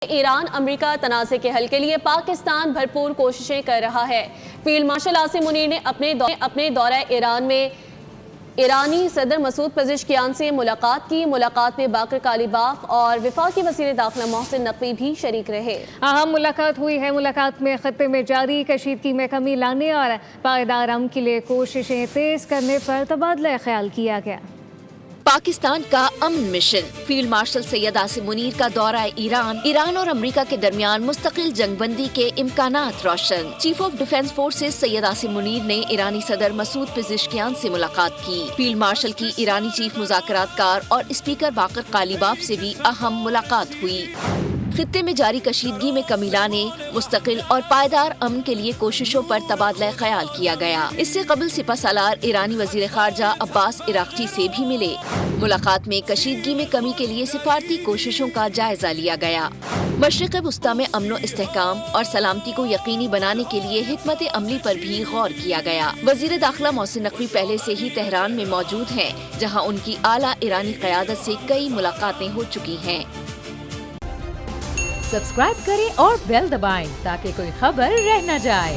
ایران امریکہ تنازع کے حل کے لیے پاکستان بھرپور کوششیں کر رہا ہے۔ فیلڈ مارشل عاصم منیر نے اپنے دورہ ایران میں ایرانی صدر مسعود پزشکیان سے ملاقات کی۔ ملاقات میں باقر کالیباف اور وفاقی وزیر داخلہ محسن نقوی بھی شریک رہے۔ اہم ملاقات ہوئی ہے۔ ملاقات میں خطے میں جاری کشیدگی میں کمی لانے اور پائیدار امن کے لیے کوششیں تیز کرنے پر تبادلہ خیال کیا گیا۔ پاکستان کا امن mission, field marshal Syed Asim Munir کا دورہ ایران اور امریکہ کے درمیان مستقل جنگ بندی کے امکانات روشن۔ Chief of defence forces Syed Asim Munir نے ایرانی صدر مسعود پزشکیان سے ملاقات کی۔ فیلڈ مارشل کی ایرانی چیف مذاکرات کار اور اسپیکر باقر کالیباف سے بھی اہم ملاقات ہوئی۔ خطے میں جاری کشیدگی میں کمی لانے، مستقل اور پائیدار امن کے لیے کوششوں پر تبادلہ خیال کیا گیا۔ اس سے قبل سپہ سالار ایرانی وزیر خارجہ عباس عراقچی سے بھی ملے۔ ملاقات میں کشیدگی میں کمی کے لیے سفارتی کوششوں کا جائزہ لیا گیا۔ مشرق وسطیٰ میں امن و استحکام اور سلامتی کو یقینی بنانے کے لیے حکمت عملی پر بھی غور کیا گیا۔ وزیر داخلہ محسن نقوی پہلے سے ہی تہران میں موجود ہیں، جہاں ان کی اعلیٰ ایرانی قیادت سے کئی ملاقاتیں ہو چکی ہیں۔ سبسکرائب کریں اور بیل دبائیں تاکہ کوئی خبر رہ نہ جائے۔